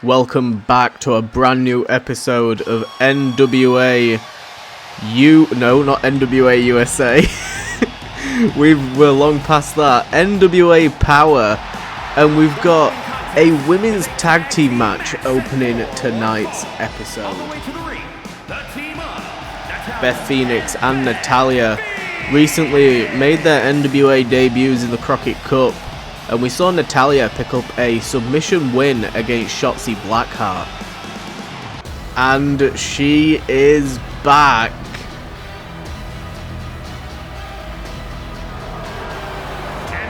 Welcome back to a brand new episode of NWA not NWA USA. We're long past that. NWA Power, and we've got a women's tag team match opening tonight's episode. Beth Phoenix and Natalya recently made their NWA debuts in the Crockett Cup, and we saw Natalya pick up a submission win against Shotzi Blackheart. And she is back.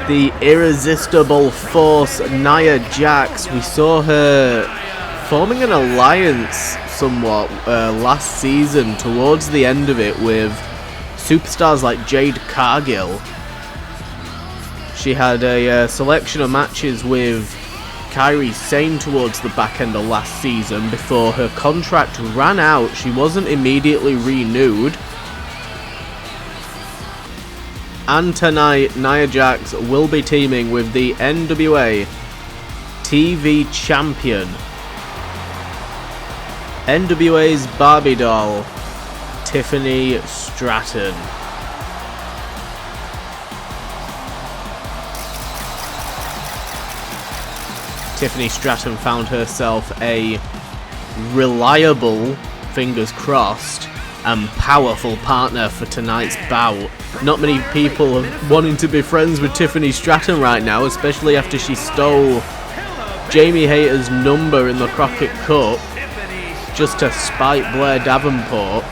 The irresistible force, Nia Jax. We saw her forming an alliance somewhat last season towards the end of it with superstars like Jade Cargill. She had a selection of matches with Kairi Sane towards the back end of last season before her contract ran out. She wasn't immediately renewed. And tonight, Nia Jax will be teaming with the NWA TV champion, NWA's Barbie doll, Tiffany Stratton. Tiffany Stratton found herself a reliable, fingers crossed, and powerful partner for tonight's bout. Not many people are wanting to be friends with Tiffany Stratton right now, especially after she stole Jamie Hayter's number in the Crockett Cup just to spite Blair Davenport.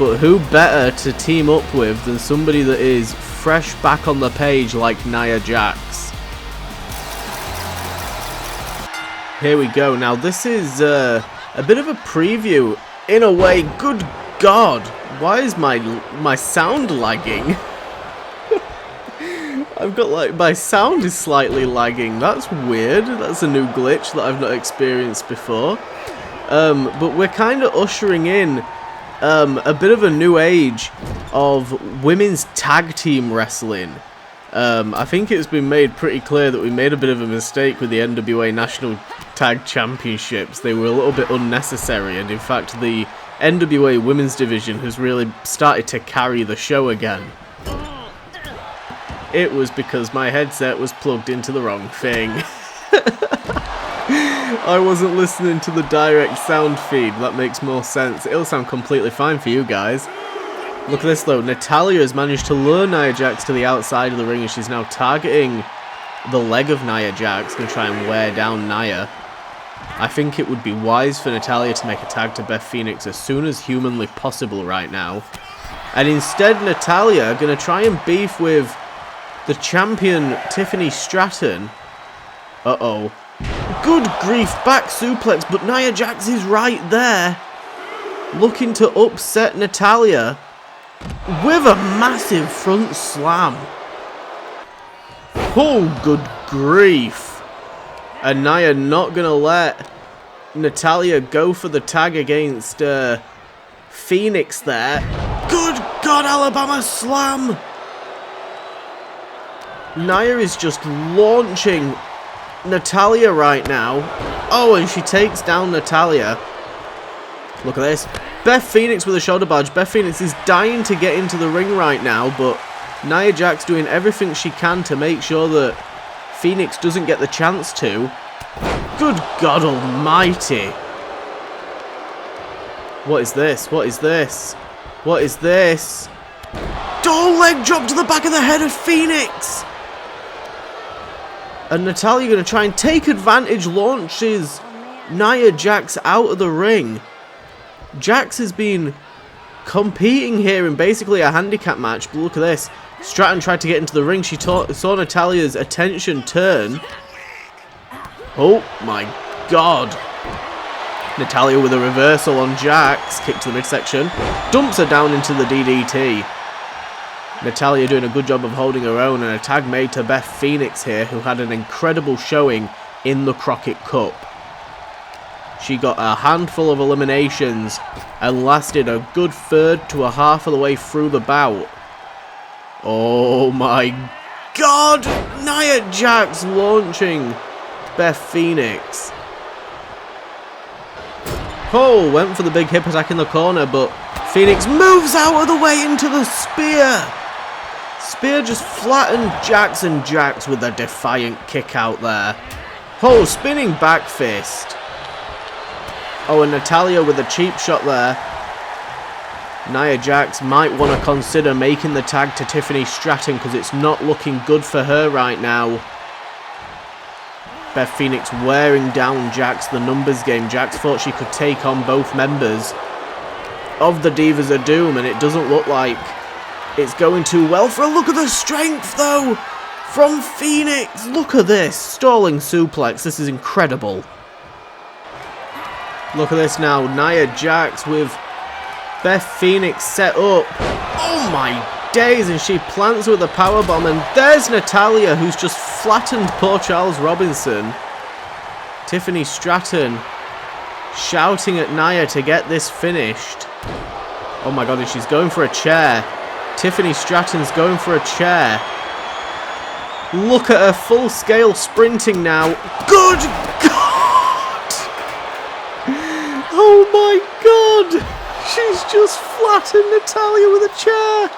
But who better to team up with than somebody that is fresh back on the page like Nia Jax? Here we go. Now this is a bit of a preview in a way. Good God, why is my sound lagging? I've got my sound is slightly lagging. That's weird. That's a new glitch that I've not experienced before. But we're kind of ushering in a bit of a new age of women's tag team wrestling. I think it's been made pretty clear that we made a bit of a mistake with the NWA National Tag Championships. They were a little bit unnecessary, and in fact the NWA Women's Division has really started to carry the show again. It was because my headset was plugged into the wrong thing. I wasn't listening to the direct sound feed. That makes more sense. It'll sound completely fine for you guys. Look at this though. Natalya has managed to lure Nia Jax to the outside of the ring, and she's now targeting the leg of Nia Jax, going to try and wear down Nia. I think it would be wise for Natalya to make a tag to Beth Phoenix as soon as humanly possible right now. And instead, Natalya going to try and beef with the champion Tiffany Stratton. Uh-oh. Good grief, back suplex, but Nia Jax is right there, looking to upset Natalya with a massive front slam. Oh, good grief. And Nia not going to let Natalya go for the tag against Phoenix there. Good God, Alabama slam. Nia is just launching Natalya right now. Oh, and she takes down Natalya. Look at this. Beth Phoenix with a shoulder barge. Beth Phoenix is dying to get into the ring right now, but Nia Jax doing everything she can to make sure that Phoenix doesn't get the chance to. Good God almighty. What is this? What is this? What is this? Oh, leg drop to the back of the head of Phoenix. And Natalya going to try and take advantage, launches Nia Jax out of the ring. Jax has been competing here in basically a handicap match, but look at this. Stratton tried to get into the ring. She saw Natalya's attention turn. Oh my God. Natalya with a reversal on Jax. Kick to the midsection. Dumps her down into the DDT. Natalya doing a good job of holding her own, and a tag made to Beth Phoenix here, who had an incredible showing in the Crockett Cup. She got a handful of eliminations and lasted a good third to a half of the way through the bout. Oh my God! Nia Jax launching Beth Phoenix. Oh, went for the big hip attack in the corner, but Phoenix moves out of the way into the spear. Spear just flattened Jax, and Jax with a defiant kick out there. Oh, spinning back fist. Oh, and Natalya with a cheap shot there. Nia Jax might want to consider making the tag to Tiffany Stratton because it's not looking good for her right now. Beth Phoenix wearing down Jax, the numbers game. Jax thought she could take on both members of the Divas of Doom, and it doesn't look like it's going too well for her. Look at the strength, though, from Phoenix. Look at this. Stalling suplex. This is incredible. Look at this now. Nia Jax with Beth Phoenix set up. Oh, my days. And she plants with a powerbomb. And there's Natalya, who's just flattened poor Charles Robinson. Tiffany Stratton shouting at Nia to get this finished. Oh, my God. And she's going for a chair. Tiffany Stratton's going for a chair. Look at her full-scale sprinting now. Good God! Oh my God! She's just flattened Natalya with a chair.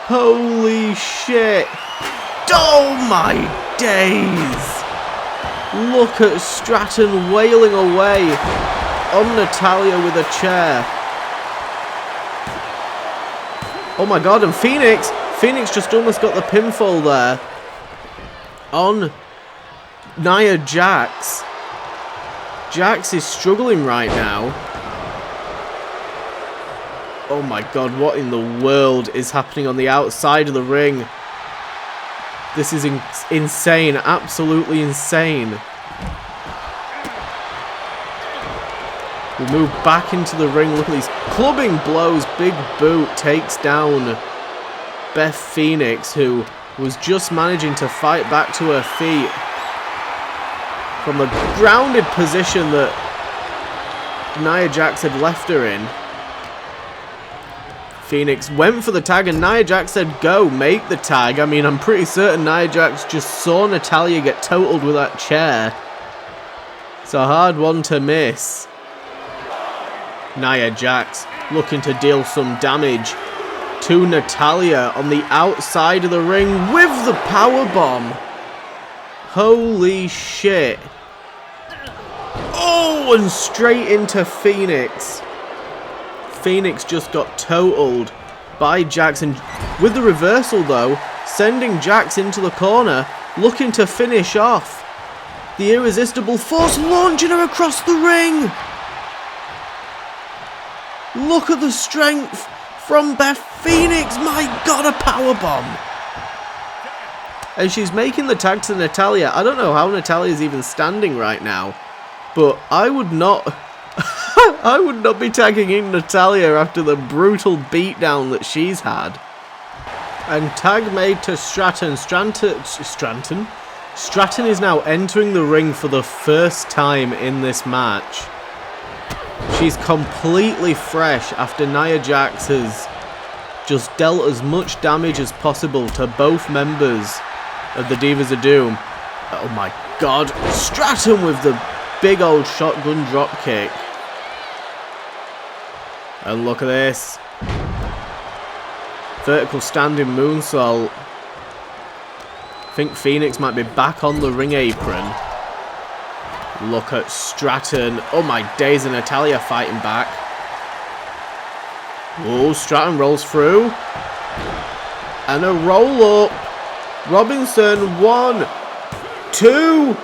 Holy shit. Oh my days. Look at Stratton wailing away on Natalya with a chair. Oh my God, and Phoenix just almost got the pinfall there on Nia Jax. Jax is struggling right now. Oh my God, what in the world is happening on the outside of the ring? This is insane, absolutely insane. We move back into the ring. Look at these clubbing blows. Big boot takes down Beth Phoenix, who was just managing to fight back to her feet from the grounded position that Nia Jax had left her in. Phoenix went for the tag, and Nia Jax said, go, make the tag. I mean, I'm pretty certain Nia Jax just saw Natalya get totaled with that chair. It's a hard one to miss. Nia Jax looking to deal some damage to Natalya on the outside of the ring with the powerbomb. Holy shit. Oh, and straight into Phoenix. Phoenix just got totaled by Jax, and with the reversal though, sending Jax into the corner, looking to finish off the irresistible force, launching her across the ring. Look at the strength from Beth Phoenix. My God, a powerbomb. And she's making the tag to Natalya. I don't know how Natalya's even standing right now, but I would not I would not be tagging in Natalya after the brutal beatdown that she's had. And tag made to Stratton. Stratton is now entering the ring for the first time in this match. She's completely fresh after Nia Jax has just dealt as much damage as possible to both members of the Divas of Doom. Oh my God. Stratton with the big old shotgun drop kick. And look at this. Vertical standing moonsault. I think Phoenix might be back on the ring apron. Look at Stratton. Oh my days, and Natalya fighting back. Oh, Stratton rolls through. And a roll up. Robinson, 1, 2.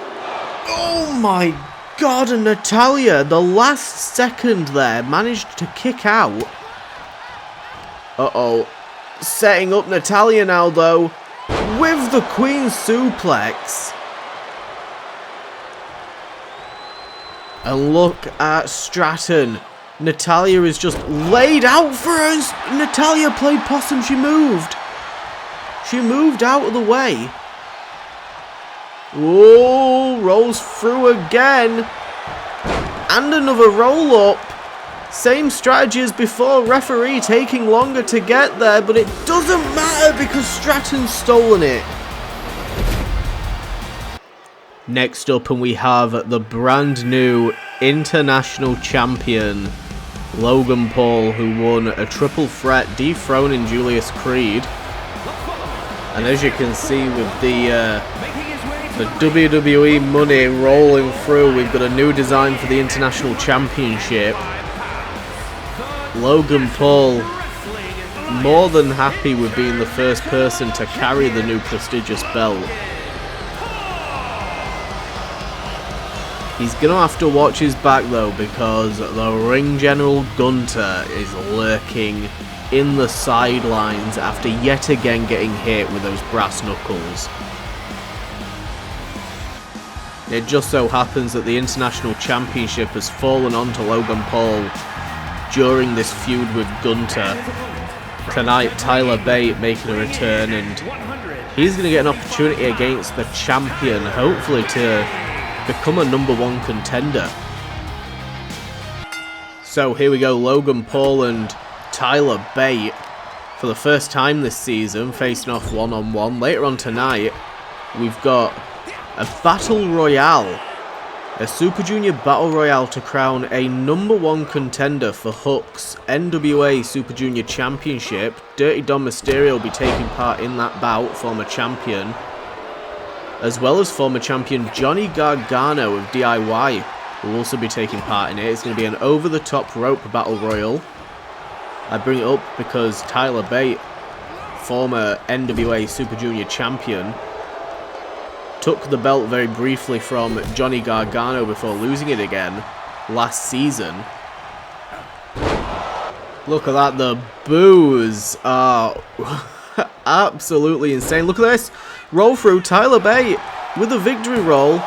Oh my God, and Natalya, the last second there, managed to kick out. Uh-oh. Setting up Natalya now, though, with the Queen Suplex. And look at Stratton. Natalya is just laid out for her. Natalya played possum. She moved. She moved out of the way. Oh, rolls through again. And another roll up. Same strategy as before. Referee taking longer to get there, but it doesn't matter because Stratton's stolen it. Next up, and we have the brand new international champion Logan Paul, who won a triple threat, dethroning Julius Creed. And as you can see with the WWE money rolling through, we've got a new design for the International Championship. Logan Paul more than happy with being the first person to carry the new prestigious belt. He's going to have to watch his back though, because the ring general Gunter is lurking in the sidelines after yet again getting hit with those brass knuckles. It just so happens that the International Championship has fallen onto Logan Paul during this feud with Gunter. Tonight, Tyler Bate making a return, and he's going to get an opportunity against the champion, hopefully to become a #1 contender. So here we go, Logan Paul and Tyler Bate for the first time this season facing off one-on-one. Later on tonight, we've got a Battle Royale, a Super Junior Battle Royale to crown a #1 contender for Hook's NWA Super Junior Championship. Dirty Dom Mysterio will be taking part in that bout, former champion, as well as former champion Johnny Gargano of DIY will also be taking part in it. It's going to be an over-the-top rope battle royal. I bring it up because Tyler Bate, former NWA Super Junior champion, took the belt very briefly from Johnny Gargano before losing it again last season. Look at that, the boos are absolutely insane. Look at this, roll through, Tyler Bate with a victory roll.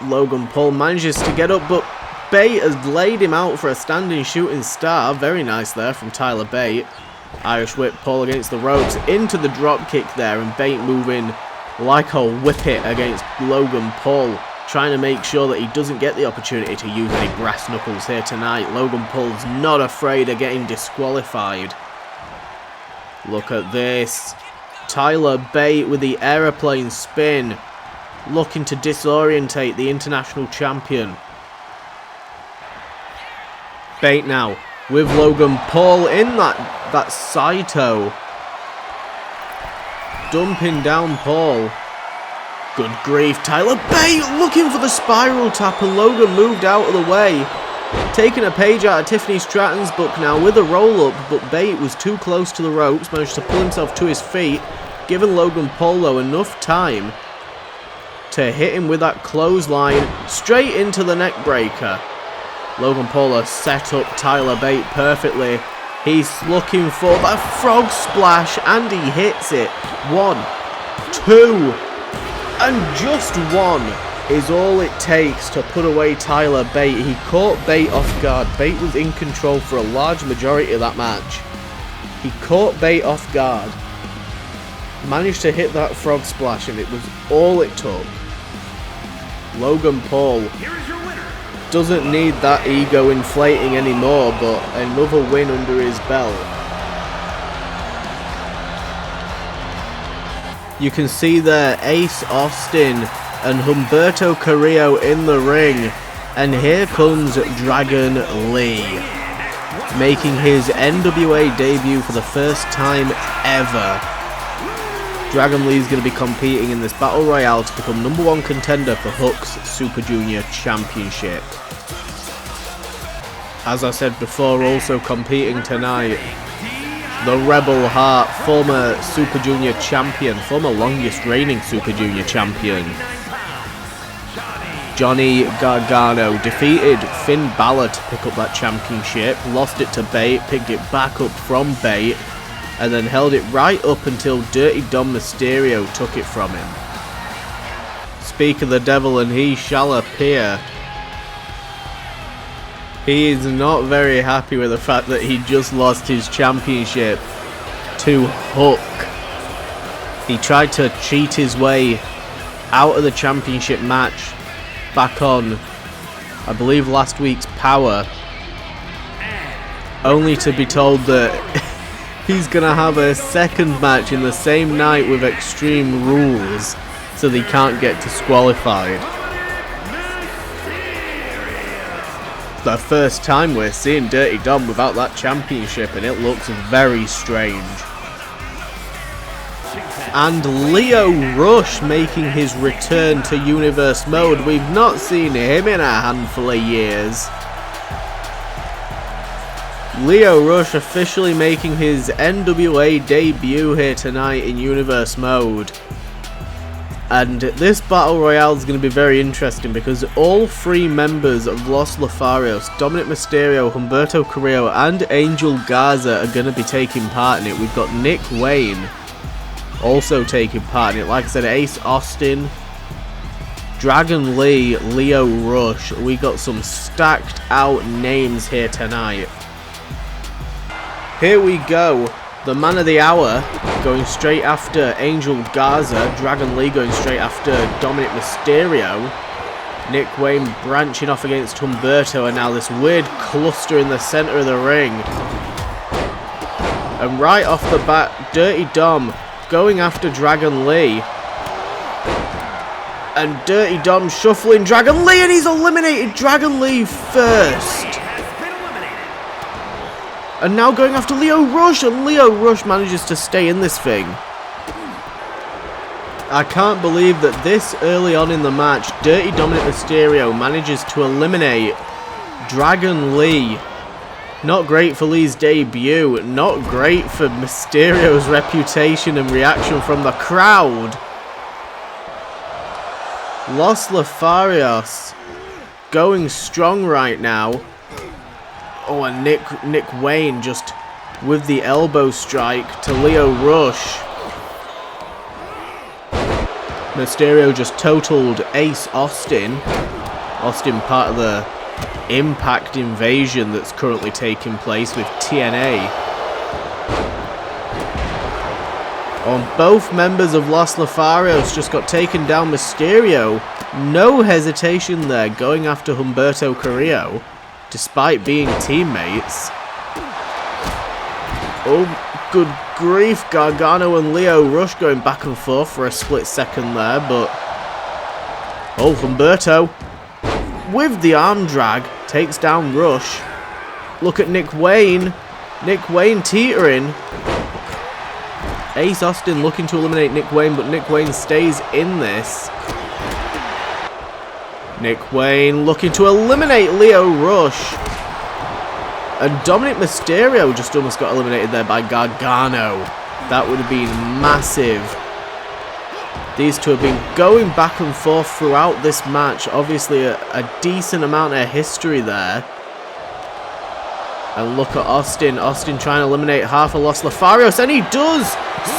Logan Paul manages to get up, but Bate has laid him out for a standing shooting star. Very nice there from Tyler Bate. Irish whip Paul against the ropes, into the drop kick there, and Bate moving like a whippet against Logan Paul, trying to make sure that he doesn't get the opportunity to use any brass knuckles here tonight. Logan Paul's not afraid of getting disqualified. Look at this. Tyler Bate with the aeroplane spin, looking to disorientate the international champion. Bate now with Logan Paul in that Saito, dumping down Paul. Good grief, Tyler Bate looking for the spiral tap, and Logan moved out of the way, taking a page out of Tiffany Stratton's book now with a roll up, but Bate was too close to the ropes, managed to pull himself to his feet, giving Logan Paul though enough time to hit him with that clothesline straight into the neck breaker. Logan Paul has set up Tyler Bate perfectly. He's looking for that frog splash, and he hits it. 1, 2, and just 1 is all it takes to put away Tyler Bate. He caught Bate off guard. Bate was in control for a large majority of that match. He caught Bate off guard, managed to hit that frog splash, and it was all it took. Logan Paul doesn't need that ego inflating anymore, but another win under his belt. You can see there Ace Austin and Humberto Carrillo in the ring, and here comes Dragon Lee, making his NWA debut for the first time ever. Dragon Lee is going to be competing in this Battle Royale to become #1 contender for Hook's Super Junior Championship. As I said before, also competing tonight, the Rebel Heart, former Super Junior champion, former longest reigning Super Junior champion, Johnny Gargano, defeated Finn Balor to pick up that championship, lost it to Bate, picked it back up from Bate, and then held it right up until Dirty Dom Mysterio took it from him. Speak of the devil and he shall appear. He is not very happy with the fact that he just lost his championship to Hook. He tried to cheat his way out of the championship match back on, I believe, last week's Power, only to be told that he's going to have a second match in the same night with Extreme Rules, so they can't get disqualified. the first time we're seeing Dirty Dom without that championship, and it looks very strange. And Lio Rush making his return to Universe Mode. We've not seen him in a handful of years. Lio Rush officially making his NWA debut here tonight in Universe Mode. And this Battle Royale is going to be very interesting because all three members of Los Lotharios, Dominic Mysterio, Humberto Carrillo and Angel Garza are going to be taking part in it. We've got Nick Wayne also taking part in it. Like I said, Ace Austin, Dragon Lee, Lio Rush. We got some stacked out names here tonight. Here we go. The man of the hour going straight after Angel Garza. Dragon Lee going straight after Dominic Mysterio. Nick Wayne branching off against Humberto. And now this weird cluster in the center of the ring. And right off the bat, Dirty Dom going after Dragon Lee. And Dirty Dom shuffling Dragon Lee, and he's eliminated Dragon Lee first. And now going after Lio Rush, and Lio Rush manages to stay in this thing. I can't believe that this early on in the match, Dirty Dominic Mysterio manages to eliminate Dragon Lee. Not great for Lee's debut, not great for Mysterio's reputation and reaction from the crowd. Los Lotharios going strong right now. Oh, and Nick Wayne just with the elbow strike to Lio Rush. Mysterio just totaled Ace Austin. Austin part of the Impact invasion that's currently taking place with TNA. Both members of Los Lotharios just got taken down. Mysterio, no hesitation there, going after Humberto Carrillo, despite being teammates. Oh, good grief, Gargano and Lio Rush going back and forth for a split second there, but... Oh, Humberto, with the arm drag, takes down Rush. Look at Nick Wayne. Nick Wayne teetering. Ace Austin looking to eliminate Nick Wayne, but Nick Wayne stays in this. Nick Wayne looking to eliminate Lio Rush. And Dominic Mysterio just almost got eliminated there by Gargano. That would have been massive. These two have been going back and forth throughout this match. Obviously a decent amount of history there. And look at Austin. Austin trying to eliminate half of Los Lotharios. And he does!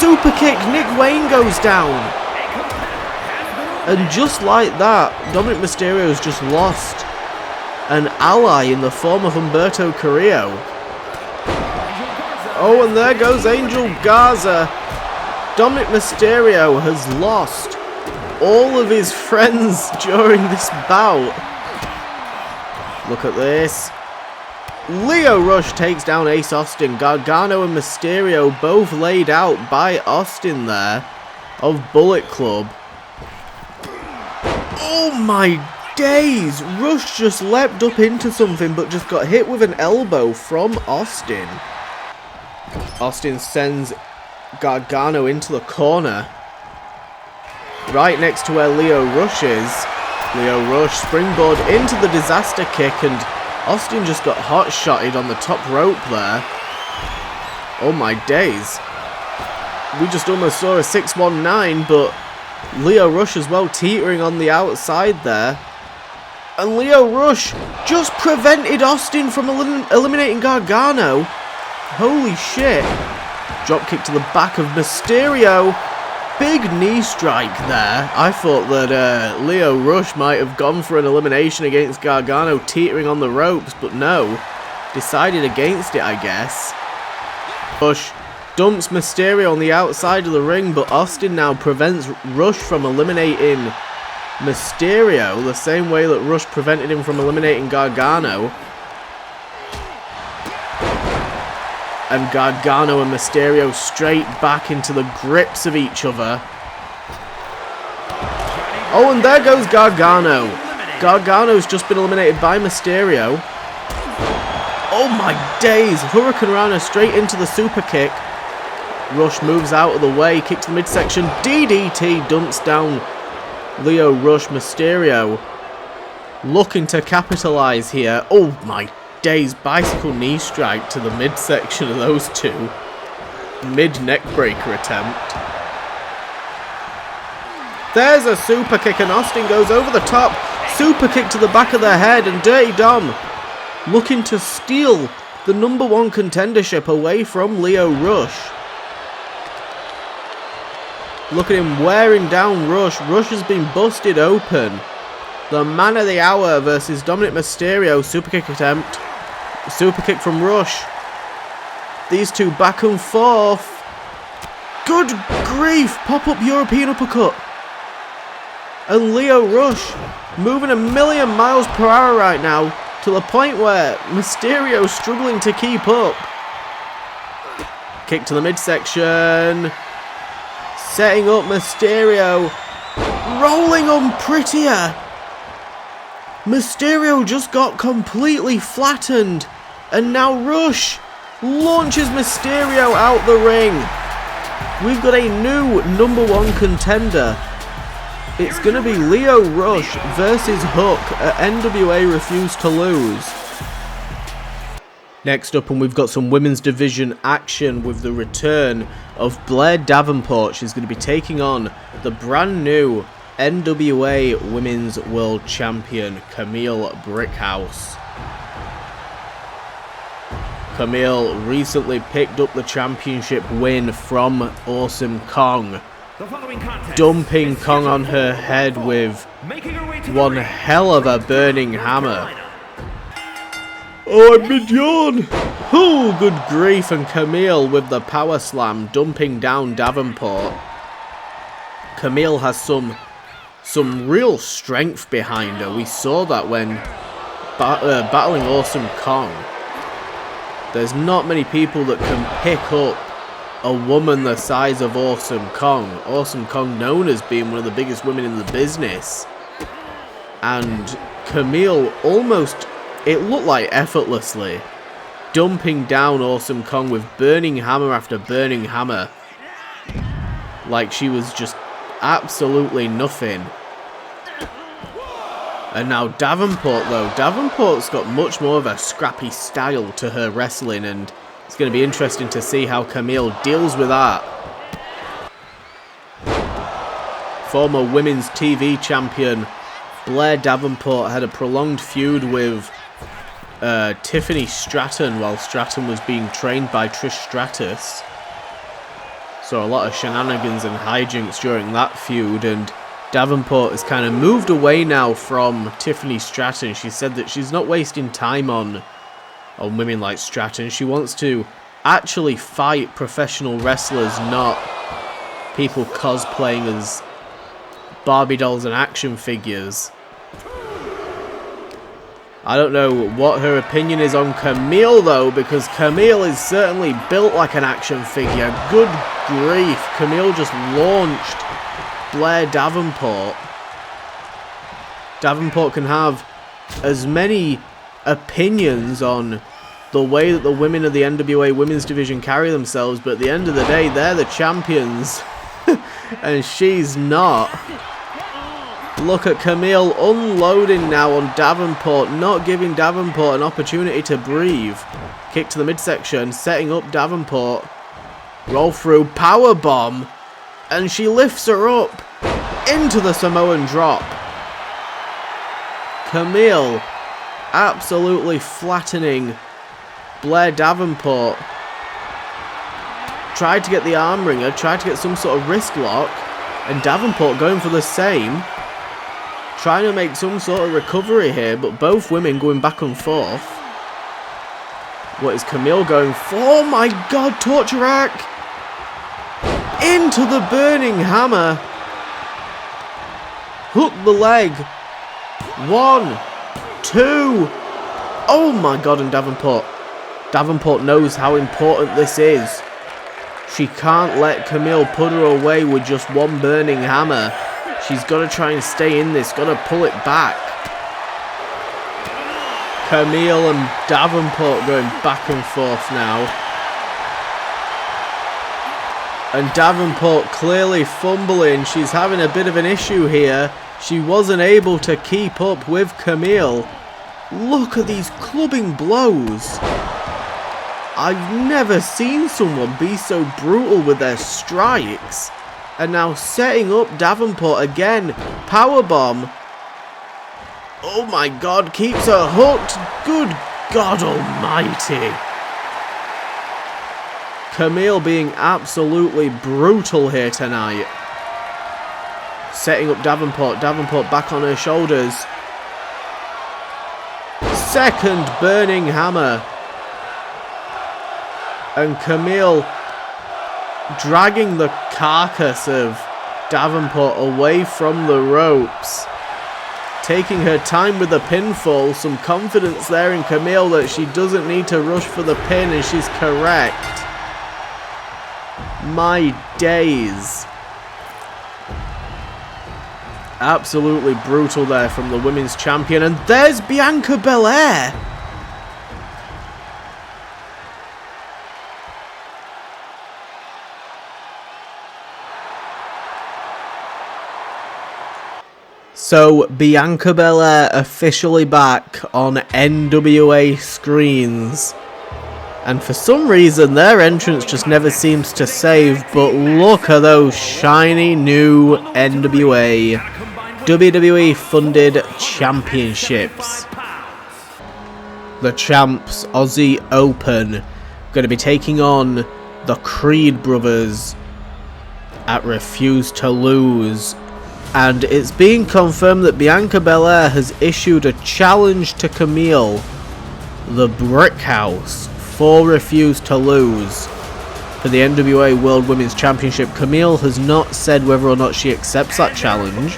Super kick. Nick Wayne goes down. And just like that, Dominic Mysterio's just lost an ally in the form of Humberto Carrillo. Oh, and there goes Angel Garza. Dominic Mysterio has lost all of his friends during this bout. Look at this. Lio Rush takes down Ace Austin. Gargano and Mysterio both laid out by Austin there of Bullet Club. Oh my days! Rush just leapt up into something but just got hit with an elbow from Austin. Austin sends Gargano into the corner. Right next to where Lio Rush is. Lio Rush springboard into the disaster kick, and Austin just got hot-shotted on the top rope there. Oh my days. We just almost saw a 619, but Lio Rush as well teetering on the outside there. And Lio Rush just prevented Austin from eliminating Gargano. Holy shit. Dropkick to the back of Mysterio. Big knee strike there. I thought that Lio Rush might have gone for an elimination against Gargano teetering on the ropes, but no. Decided against it, I guess. Rush dumps Mysterio on the outside of the ring, but Austin now prevents Rush from eliminating Mysterio the same way that Rush prevented him from eliminating Gargano. And Gargano and Mysterio straight back into the grips of each other. Oh, and there goes Gargano. Gargano's just been eliminated by Mysterio. Oh my days! Hurricane Rana straight into the super kick. Rush moves out of the way, kick to the midsection. DDT dumps down Lio Rush. Mysterio looking to capitalise here. Oh my days, bicycle knee strike to the midsection of those two. Mid-neck breaker attempt. There's a super kick and Austin goes over the top. Super kick to the back of the head and Dirty Dom looking to steal the #1 contendership away from Lio Rush. Look at him wearing down Rush. Rush has been busted open. The man of the hour versus Dominic Mysterio. Super kick attempt. Super kick from Rush. These two back and forth. Good grief. Pop-up European uppercut. And Lio Rush moving a million miles per hour right now to the point where Mysterio's struggling to keep up. Kick to the midsection. Setting up Mysterio. Rolling on prettier. Mysterio just got completely flattened. And now Rush launches Mysterio out the ring. We've got a new #1 contender. It's going to be Lio Rush versus Hook at NWA Refuse to Lose. Next up, and we've got some women's division action with the return of Blair Davenport. She's going to be taking on the brand new NWA Women's World Champion, Kamille Brickhouse. Kamille recently picked up the championship win from Awesome Kong, dumping Kong on her head with one hell of a burning hammer. Oh, I'm mid-yawn. Oh, good grief. And Kamille with the power slam, dumping down Davenport. Kamille has some real strength behind her. We saw that when battling Awesome Kong. There's not many people that can pick up a woman the size of Awesome Kong. Awesome Kong known as being one of the biggest women in the business. And Kamille almost, it looked like effortlessly, dumping down Awesome Kong with burning hammer after burning hammer. Like she was just absolutely nothing. And now Davenport though. Davenport's got much more of a scrappy style to her wrestling, and it's going to be interesting to see how Kamille deals with that. Former women's TV champion Blair Davenport had a prolonged feud with Tiffany Stratton while Stratton was being trained by Trish Stratus. So a lot of shenanigans and hijinks during that feud, and Davenport has kind of moved away now from Tiffany Stratton. She said that she's not wasting time on women like Stratton. She wants to actually fight professional wrestlers, not people cosplaying as Barbie dolls and action figures. I don't know what her opinion is on Kamille though, because Kamille is certainly built like an action figure. Good grief, Kamille just launched Blair Davenport. Davenport can have as many opinions on the way that the women of the NWA women's division carry themselves, but at the end of the day, they're the champions. And she's not. Look at Kamille unloading now on Davenport, not giving Davenport an opportunity to breathe. Kick to the midsection, setting up Davenport. Roll through, power bomb, and she lifts her up into the Samoan drop. Kamille absolutely flattening Blair Davenport. Tried to get the arm wringer, tried to get some sort of wrist lock, and Davenport going for the same. Trying to make some sort of recovery here, but both women going back and forth. What is Kamille going for? Oh my god, torture rack! Into the burning hammer. Hook the leg. 1, 2. Oh my god, and Davenport knows how important this is. She can't let Kamille put her away with just one burning hammer. She's got to try and stay in this, got to pull it back. Kamille and Davenport going back and forth now. And Davenport clearly fumbling. She's having a bit of an issue here. She wasn't able to keep up with Kamille. Look at these clubbing blows. I've never seen someone be so brutal with their strikes. And now setting up Davenport again. Powerbomb. Oh my god, keeps her hooked. Good God almighty. Kamille being absolutely brutal here tonight. Setting up Davenport. Davenport back on her shoulders. Second burning hammer. And Kamille dragging the carcass of Davenport away from the ropes. Taking her time with the pinfall. Some confidence there in Kamille that she doesn't need to rush for the pin, and she's correct. My days. Absolutely brutal there from the women's champion. And there's Bianca Belair. So, Bianca Belair officially back on NWA screens. And for some reason, their entrance just never seems to save. But look at those shiny new NWA WWE funded championships. The champs, Aussie Open, going to be taking on the Creed brothers at Refuse to Lose. And it's being confirmed that Bianca Belair has issued a challenge to Kamille, the Brickhouse, for Refuse to Lose for the NWA World Women's Championship. Kamille has not said whether or not she accepts that challenge.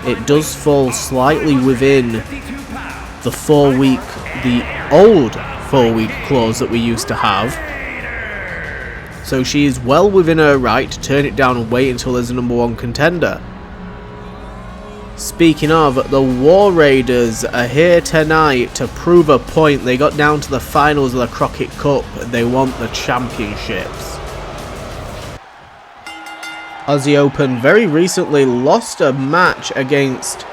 It does fall slightly within the old 4-week clause that we used to have. So she is well within her right to turn it down and wait until there's a #1 contender. Speaking of, the War Raiders are here tonight to prove a point. They got down to the finals of the Crockett Cup. They want the championships. Aussie Open very recently lost a match against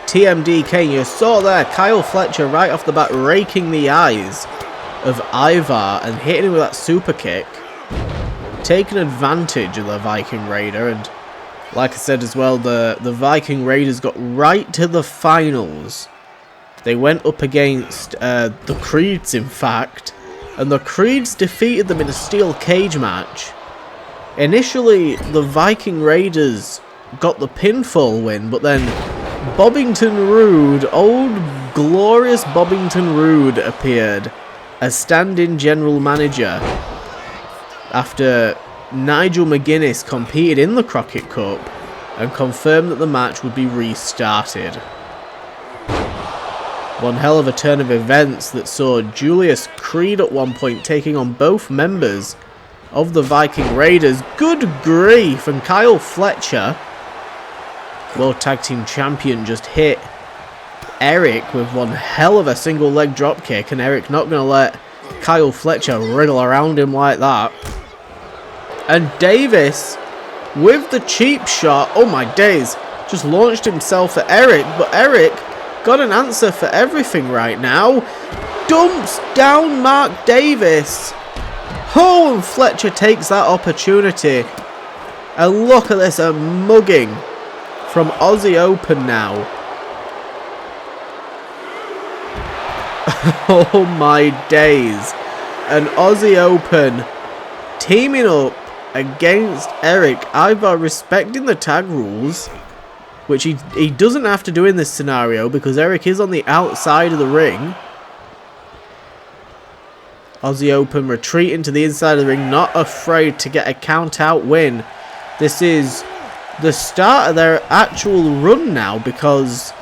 TMDK. You saw there Kyle Fletcher right off the bat raking the eyes of Ivar and hitting him with that super kick. Taking advantage of the Viking Raider, and like I said as well, the Viking Raiders got right to the finals. They went up against the Creeds, in fact, and the Creeds defeated them in a steel cage match. Initially, the Viking Raiders got the pinfall win, but then Bobbington Rude, old glorious Bobbington Rude, appeared as stand-in general manager after Nigel McGuinness competed in the Crockett Cup and confirmed that the match would be restarted. One hell of a turn of events that saw Julius Creed at one point taking on both members of the Viking Raiders. Good grief, and Kyle Fletcher, World Tag Team Champion, just hit Eric with one hell of a single leg drop kick, and Eric not going to let Kyle Fletcher wriggle around him like that. And Davis with the cheap shot, oh my days, just launched himself at Eric, but Eric got an answer for everything right now. Dumps down Mark Davis. Oh, and Fletcher takes that opportunity. And look at this, a mugging from Aussie Open now. Oh my days. And Aussie Open teaming up against Eric. Ivar respecting the tag rules, which he doesn't have to do in this scenario because Eric is on the outside of the ring. Aussie Open retreating to the inside of the ring, not afraid to get a count-out win. This is the start of their actual run now, because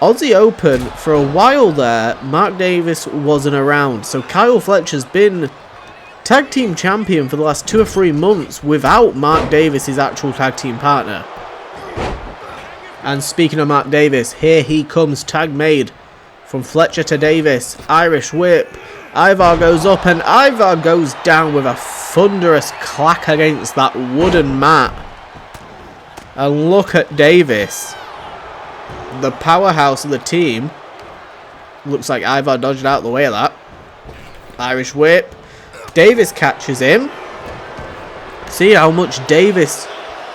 Aussie Open, for a while there, Mark Davis wasn't around. So Kyle Fletcher's been tag team champion for the last 2 or 3 months without Mark Davis, his actual tag team partner. And speaking of Mark Davis, here he comes, tag made From Fletcher to Davis. Irish whip. Ivar goes up and Ivar goes down with a thunderous clack against that wooden mat. And look at Davis. The powerhouse of the team. Looks like Ivar dodged out of the way of that. Irish whip. Davis catches him. See how much Davis...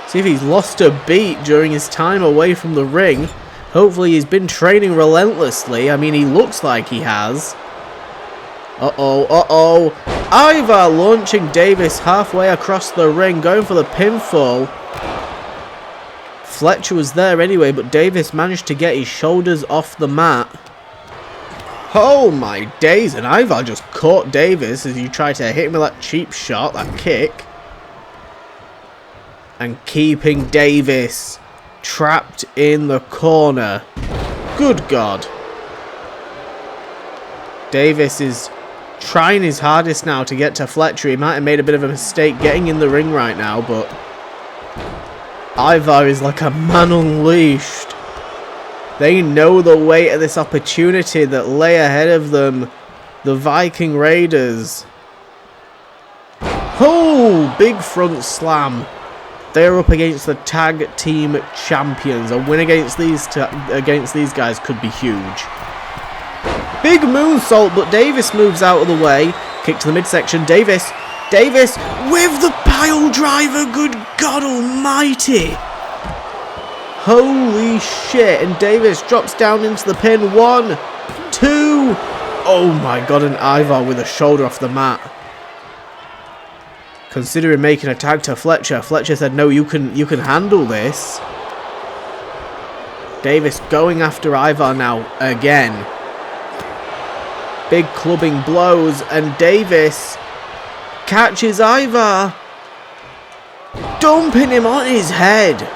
See if he's lost a beat during his time away from the ring. Hopefully he's been training relentlessly. I mean, he looks like he has. Uh-oh, uh-oh. Ivar launching Davis halfway across the ring, going for the pinfall. Fletcher was there anyway, but Davis managed to get his shoulders off the mat. Oh my days, and Ivar just caught Davis as he tried to hit him with that cheap shot, that kick. And keeping Davis trapped in the corner. Good God. Davis is trying his hardest now to get to Fletcher. He might have made a bit of a mistake getting in the ring right now, but Ivar is like a man unleashed. They know the weight of this opportunity that lay ahead of them. The Viking Raiders. Oh, big front slam. They're up against the tag team champions. A win against these guys could be huge. Big moonsault, but Davis moves out of the way. Kick to the midsection. Davis with the pile driver. Good God almighty. Holy shit. And Davis drops down into the pin. 1, 2. Oh my God. And Ivar with a shoulder off the mat. Considering making a tag to Fletcher. Fletcher said, no, you can handle this. Davis going after Ivar now again. Big clubbing blows, and Davis catches Ivar, dumping him on his head.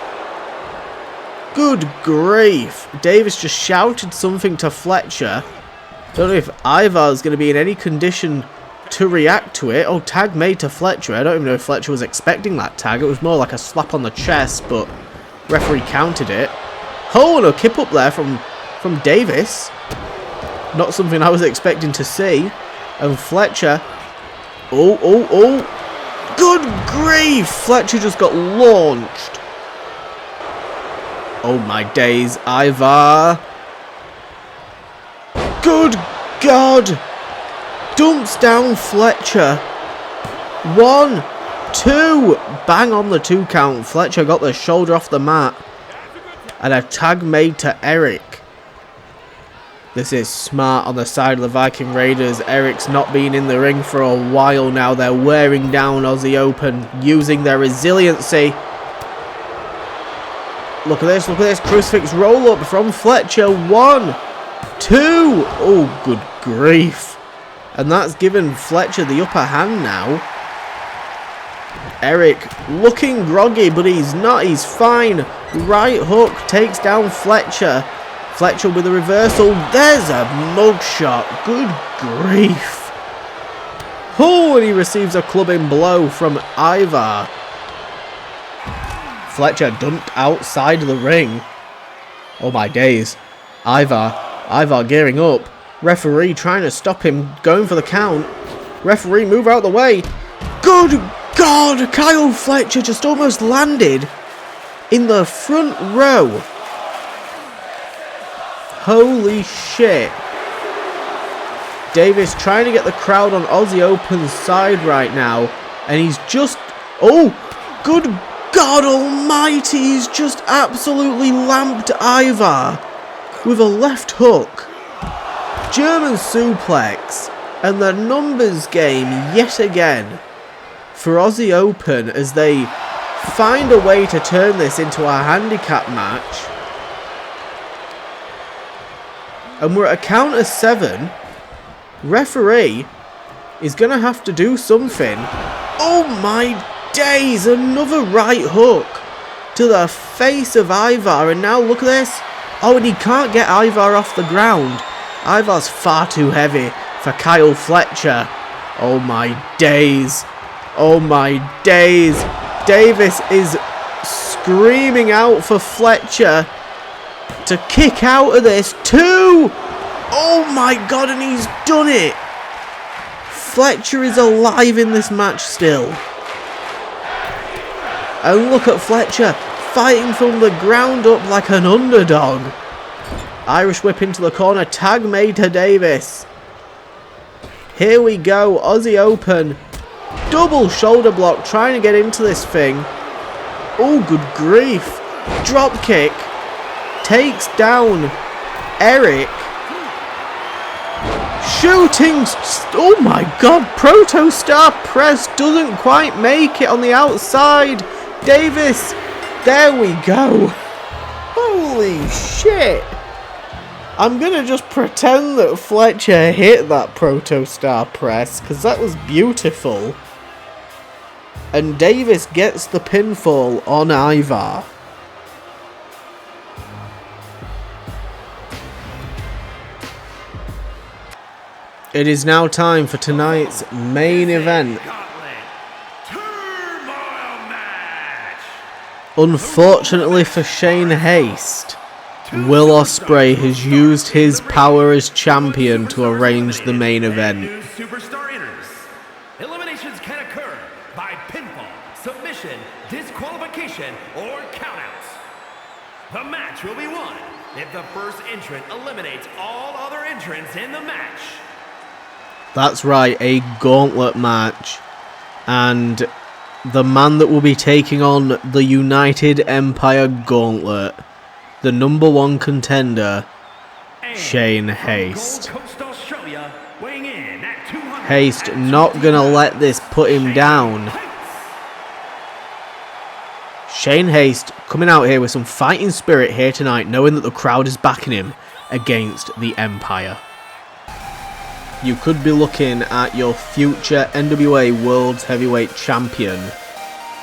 Good grief. Davis just shouted something to Fletcher. Don't know if Ivar's going to be in any condition to react to it. Oh, tag made to Fletcher. I don't even know if Fletcher was expecting that tag. It was more like a slap on the chest, but referee counted it. Oh, and a kip up there from Davis. Not something I was expecting to see. And Fletcher. Oh. Good grief. Fletcher just got launched. Oh my days. Ivar. Good God. Dumps down Fletcher. 1, 2. Bang on the 2 count. Fletcher got the shoulder off the mat. And a tag made to Eric. This is smart on the side of the Viking Raiders. Eric's not been in the ring for a while now. They're wearing down Aussie Open, using their resiliency. Look at this, look at this. Crucifix roll up from Fletcher. 1, 2. Oh, good grief. And that's given Fletcher the upper hand now. Eric looking groggy, but he's not. He's fine. Right hook takes down Fletcher. Fletcher with a reversal. There's a mug shot. Good grief. Oh, and he receives a clubbing blow from Ivar. Fletcher dumped outside the ring. Oh my days. Ivar gearing up. Referee trying to stop him, going for the count. Referee, move out the way. Good God, Kyle Fletcher just almost landed in the front row. Holy shit. Davis trying to get the crowd on Aussie Open's side right now. And he's just... Oh, good God almighty. He's just absolutely lamped Ivar with a left hook. German suplex. And the numbers game yet again for Aussie Open as they find a way to turn this into a handicap match. And we're at a count of 7. Referee is going to have to do something. Oh my days, another right hook to the face of Ivar. And now look at this. Oh, and he can't get Ivar off the ground. Ivar's far too heavy for Kyle Fletcher. Oh my days. Oh my days. Davis is screaming out for Fletcher to kick out of this. 2. Oh my god, and he's done it! Fletcher is alive in this match still. And look at Fletcher, fighting from the ground up like an underdog. Irish whip into the corner, tag made to Davis. Here we go, Aussie open. Double shoulder block, trying to get into this thing. Oh, good grief. Drop kick. Takes down Eric. Shooting. Oh my god. Proto Star Press doesn't quite make it on the outside. Davis. There we go. Holy shit. I'm going to just pretend that Fletcher hit that Proto Star Press because that was beautiful. And Davis gets the pinfall on Ivar. It is now time for tonight's main event. Unfortunately for Shane Haste, Will Ospreay has used his power as champion to arrange the main event. Superstar enters. Eliminations can occur by pinfall, submission, disqualification, or countouts. The match will be won if the first entrant eliminates all other entrants in the match. That's right, a gauntlet match. And the man that will be taking on the United Empire Gauntlet, the #1 contender, Shane Haste. Haste not gonna let this put him down. Shane Haste coming out here with some fighting spirit here tonight, knowing that the crowd is backing him against the Empire. You could be looking at your future NWA World Heavyweight Champion,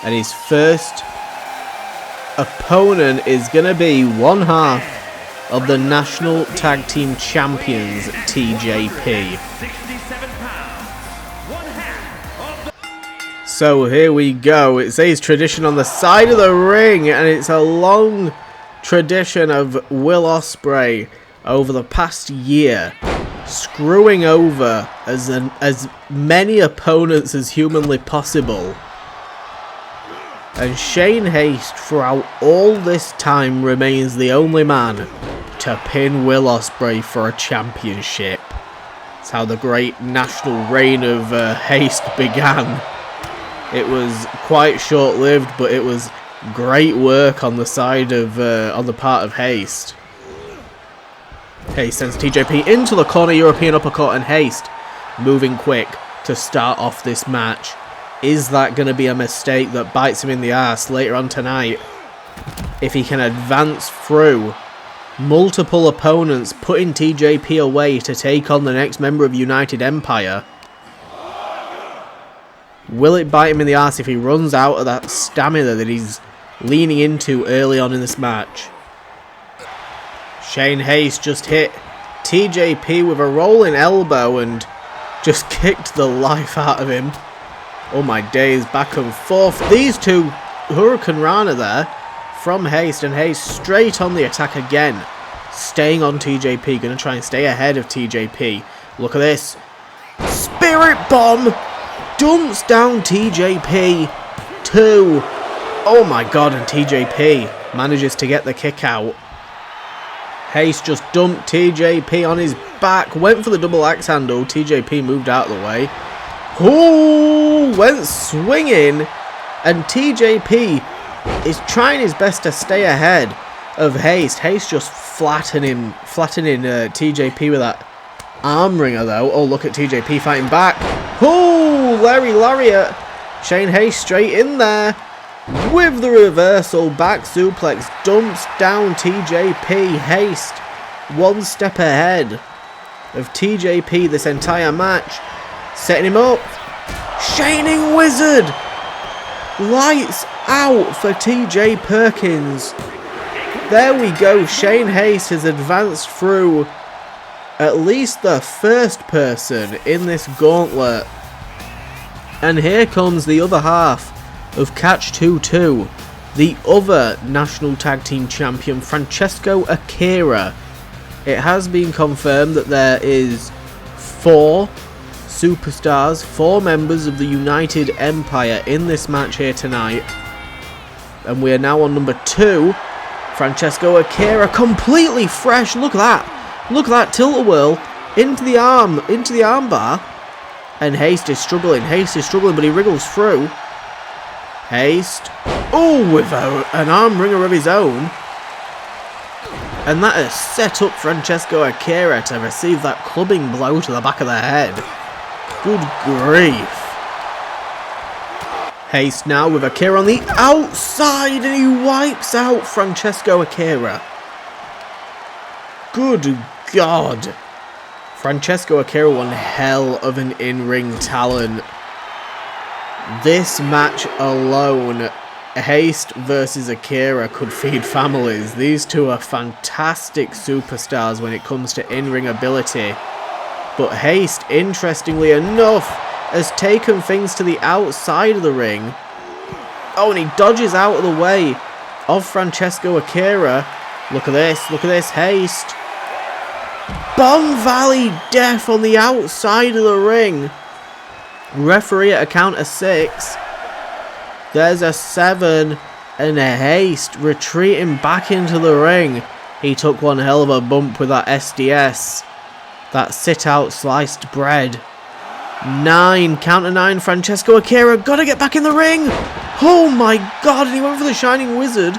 and his first opponent is going to be one half of the National Tag Team Champions, TJP. So here we go. It says tradition on the side of the ring, and it's a long tradition of Will Ospreay over the past year, screwing over as many opponents as humanly possible. And Shane Haste, throughout all this time, remains the only man to pin Will Ospreay for a championship. That's how the great national reign of Haste began. It was quite short-lived, but it was great work on the side of on the part of Haste. Haste sends TJP into the corner, European uppercut, and Haste moving quick to start off this match. Is that going to be a mistake that bites him in the ass later on tonight? If he can advance through multiple opponents, putting TJP away to take on the next member of United Empire. Will it bite him in the ass if he runs out of that stamina that he's leaning into early on in this match? Shane Haste just hit TJP with a rolling elbow and just kicked the life out of him. Oh my days, back and forth. These two Hurricane Rana there from Haste, and Haste straight on the attack again. Staying on TJP, going to try and stay ahead of TJP. Look at this. Spirit Bomb dumps down TJP. 2. Oh my god, and TJP manages to get the kick out. Haste just dumped TJP on his back. Went for the double axe handle. TJP moved out of the way. Ooh, went swinging. And TJP is trying his best to stay ahead of Haste. Haste just flattening TJP with that arm wringer though. Oh, look at TJP fighting back. Ooh, Larry Lariat. Shane Haste straight in there. With the reversal, back suplex, dumps down TJP. Haste one step ahead of TJP this entire match. Setting him up. Shining Wizard. Lights out for TJ Perkins. There we go. Shane Haste has advanced through at least the first person in this gauntlet. And here comes the other half of Catch 2-2, the other National Tag Team Champion, Francesco Akira, it has been confirmed that there is 4 superstars, 4 members of the United Empire in this match here tonight. And we are now on number 2. Francesco Akira, completely fresh. Look at that. Look at that tilt-a-whirl into the arm bar. And Haste is struggling, but he wriggles through. Haste. Oh, with an arm wringer of his own. And that has set up Francesco Akira to receive that clubbing blow to the back of the head. Good grief. Haste now with Akira on the outside, and he wipes out Francesco Akira. Good God. Francesco Akira, one hell of an in-ring talent. This match alone, Haste versus Akira, could feed families. These two are fantastic superstars when it comes to in-ring ability. But Haste, interestingly enough, has taken things to the outside of the ring. Oh, and he dodges out of the way of Francesco Akira. Look at this, Haste. Bomb Valley Death on the outside of the ring. Referee at a count of 6. There's a 7, and a Haste retreating back into the ring. He took one hell of a bump with that SDS. That sit-out sliced bread. 9, count of 9, Francesco Akira, gotta get back in the ring. Oh my God, and he went for the Shining Wizard.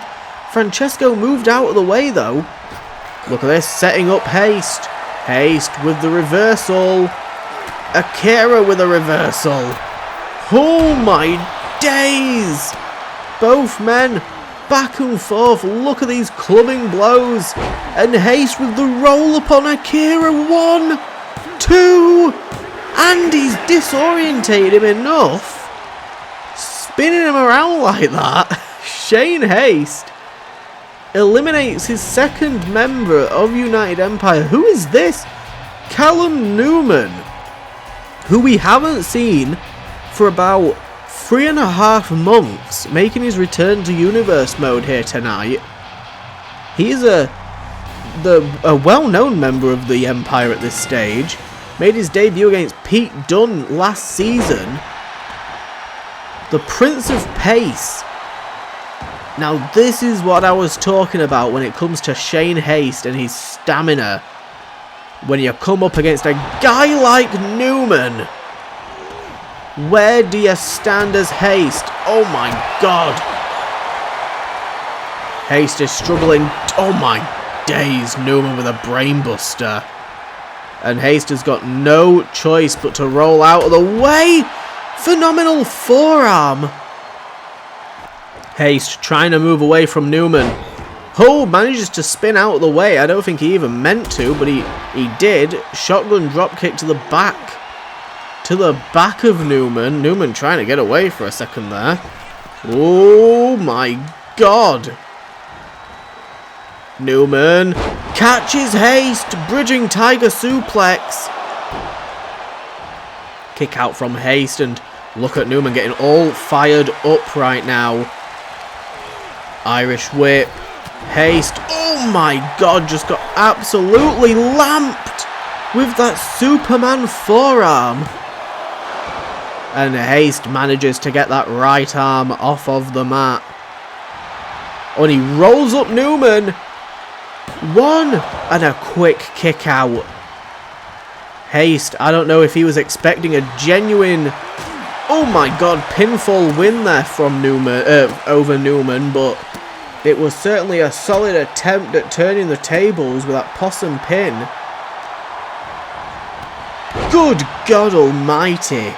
Francesco moved out of the way though. Look at this, setting up Haste. Haste with the reversal. Akira with a reversal. Oh my days. Both men back and forth. Look at these clubbing blows. And Haste with the roll upon Akira. 1, 2. And he's disorientated him enough. Spinning him around like that. Shane Haste eliminates his second member of United Empire. Who is this? Callum Newman, who we haven't seen for about 3.5 months, making his return to Universe mode here tonight. He's a well-known member of the Empire at this stage. Made his debut against Pete Dunne last season. The Prince of Pace. Now this is what I was talking about when it comes to Shane Haste and his stamina. When you come up against a guy like Newman, where do you stand as Haste? Oh my God. Haste is struggling. Oh my days, Newman with a brainbuster. And Haste has got no choice but to roll out of the way. Phenomenal forearm. Haste trying to move away from Newman. Oh, manages to spin out of the way. I don't think he even meant to, but he did. Shotgun dropkick to the back. To the back of Newman. Newman trying to get away for a second there. Oh my God. Newman catches Haste. Bridging Tiger suplex. Kick out from Haste, and look at Newman getting all fired up right now. Irish whip. Haste. Oh my God, just got absolutely lamped with that Superman forearm. And Haste manages to get that right arm off of the mat. And he rolls up Newman. 1, and a quick kick out. Haste, I don't know if he was expecting a genuine, oh my God, pinfall win there from Newman, over Newman, but it was certainly a solid attempt at turning the tables with that possum pin. Good God almighty.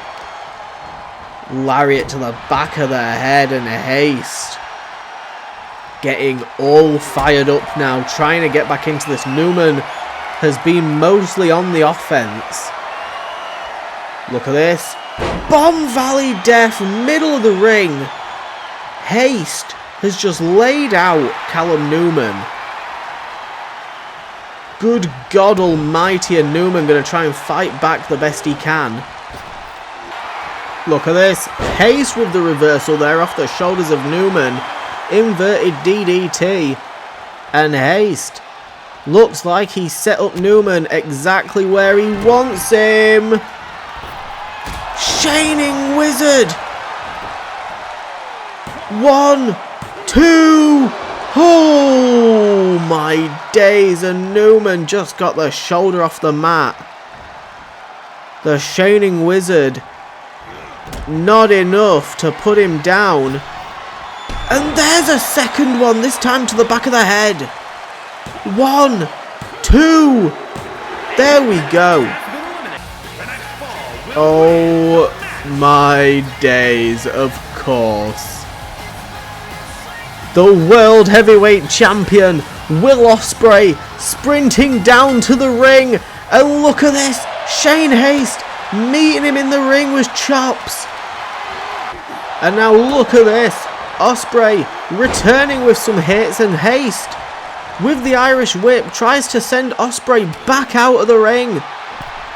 Lariat to the back of the head, and Haste getting all fired up now, trying to get back into this. Newman has been mostly on the offense. Look at this. Bomb Valley Death, middle of the ring. Haste has just laid out Callum Newman. Good God almighty, and Newman going to try and fight back the best he can. Look at this. Haste with the reversal there off the shoulders of Newman. Inverted DDT. And Haste Looks like he set up Newman exactly where he wants him. Shining Wizard. 1, 2. Oh my days. And Newman just got the shoulder off the mat. The Shining Wizard. Not enough to put him down. And there's a second one, this time to the back of the head. 1, 2. There we go. Oh my days, of course. The World Heavyweight Champion, Will Ospreay, sprinting down to the ring. And look at this, Shane Haste meeting him in the ring with chops. And now look at this, Ospreay returning with some hits, and Haste with the Irish whip tries to send Ospreay back out of the ring.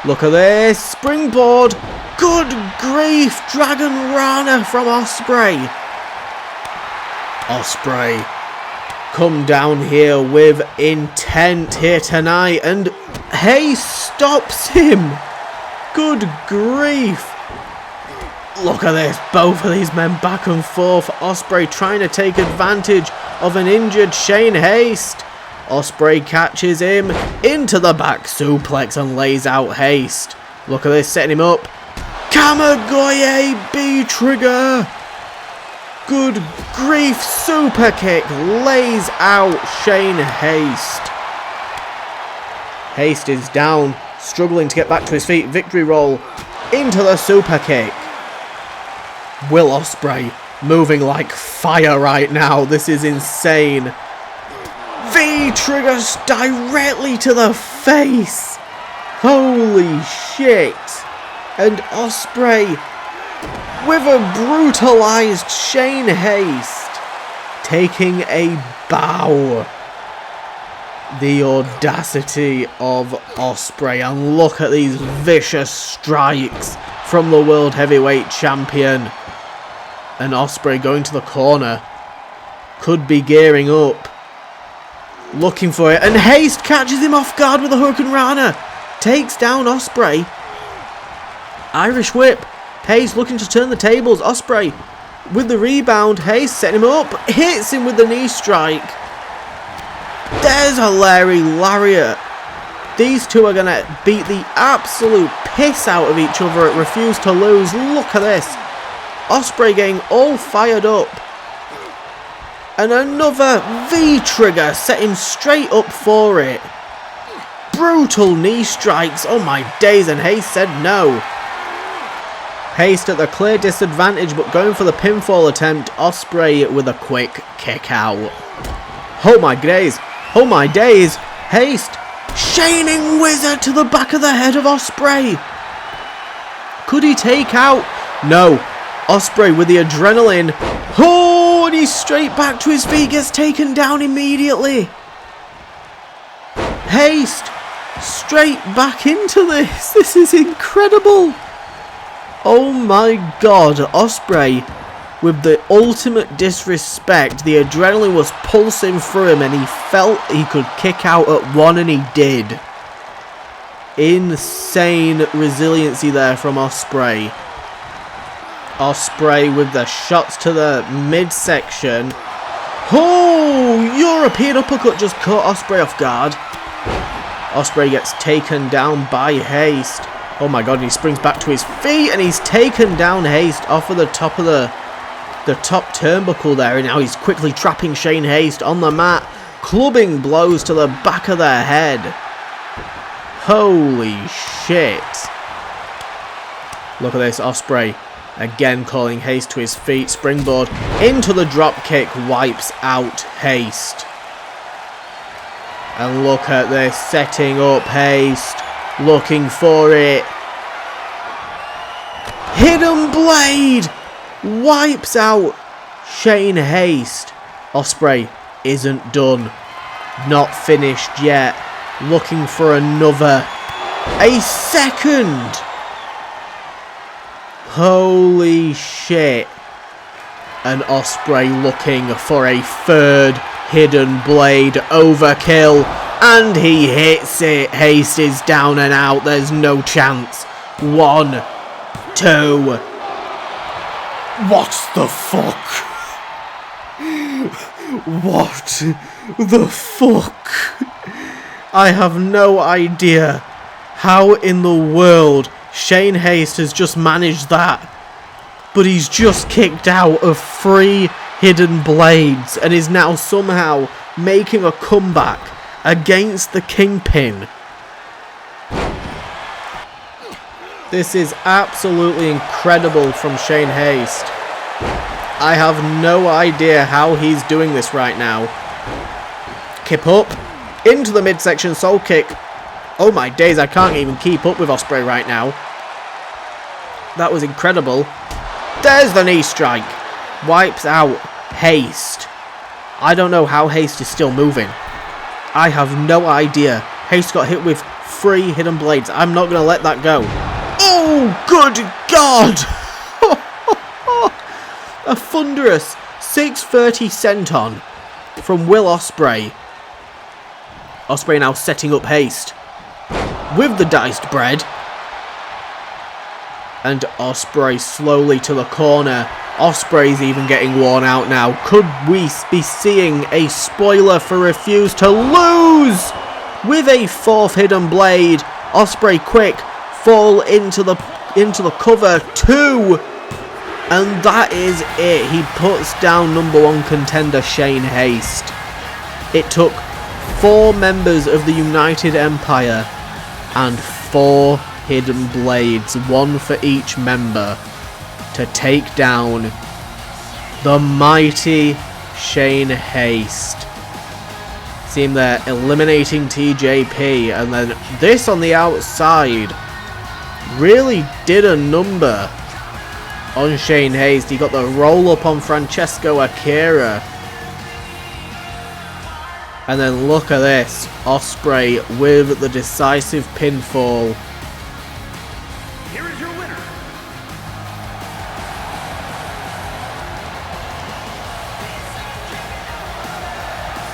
Look at this, springboard, good grief, Dragon Rana from Ospreay. Ospreay come down here with intent here tonight, and Haste stops him. Good grief. Look at this, both of these men back and forth. Ospreay trying to take advantage of an injured Shane Haste. Ospreay catches him into the back suplex and lays out Haste. Look at this, setting him up. Kamigoye B-trigger. Good grief, super kick lays out Shane Haste. Haste is down, struggling to get back to his feet. Victory roll into the super kick. Will Ospreay moving like fire right now. This is insane. V-triggers directly to the face. Holy shit. And Ospreay with a brutalized Shane Haste taking a bow. The audacity of Ospreay, and look at these vicious strikes from the World Heavyweight Champion. And Ospreay going to the corner, could be gearing up, looking for it, and Haste catches him off guard with a Hurricane Rana, takes down Ospreay. Irish whip, Haste looking to turn the tables. Ospreay with the rebound, Haste setting him up, hits him with the knee strike. There's a Larry Lariat. These two are going to beat the absolute piss out of each other at Refuse to Lose. Look at this. Ospreay getting all fired up. And another V-trigger set him straight up for it. Brutal knee strikes. Oh my days, and Haste said no. Haste at the clear disadvantage, but going for the pinfall attempt. Ospreay with a quick kick out. Oh my days. Oh my days. Haste. Shining Wizard to the back of the head of Ospreay. Could he take out? No. Ospreay with the adrenaline. Oh, and he's straight back to his feet. Gets taken down immediately. Haste. Straight back into this. This is incredible. Oh my god. Ospreay with the ultimate disrespect. The adrenaline was pulsing through him and he felt he could kick out at one, and he did. Insane resiliency there from Ospreay. Ospreay with the shots to the midsection. Oh, European uppercut just caught Ospreay off guard. Ospreay gets taken down by Haste. Oh my god, and he springs back to his feet, and he's taken down Haste off of the top of the top turnbuckle there, and now he's quickly trapping Shane Haste on the mat, clubbing blows to the back of their head. Holy shit. Look at this, Ospreay again calling Haste to his feet, springboard into the drop kick, wipes out Haste. And look at this, setting up Haste, looking for it. Hidden blade wipes out Shane Haste. Ospreay isn't done, not finished yet, looking for another, a second. Holy shit. And Ospreay looking for a third hidden blade. Overkill. And he hits it. Haste is down and out. There's no chance. 1, 2. What the fuck? What the fuck? I have no idea how in the world Shane Haste has just managed that. But he's just kicked out of 3 hidden blades and is now somehow making a comeback against the Kingpin. This is absolutely incredible from Shane Haste. I have no idea how he's doing this right now. Kip up. Into the midsection soul kick. Oh my days, I can't even keep up with Ospreay right now. That was incredible. There's the knee strike. Wipes out Haste. I don't know how Haste is still moving. I have no idea. Haste got hit with 3 hidden blades. I'm not going to let that go. Oh, good God! A thunderous 630 senton from Will Ospreay. Ospreay now setting up Haste with the diced bread. And Ospreay slowly to the corner. Ospreay's even getting worn out now. Could we be seeing a spoiler for Refuse to Lose? With a 4th hidden blade. Ospreay quick. Fall into the cover. 2. And that is it. He puts down #1 contender Shane Haste. It took 4 members of the United Empire and 4 hidden blades, 1 for each member, to take down the mighty Shane Haste. See him there eliminating TJP, and then this on the outside really did a number on Shane Haste. He got the roll up on Francesco Akira. And then look at this. Ospreay with the decisive pinfall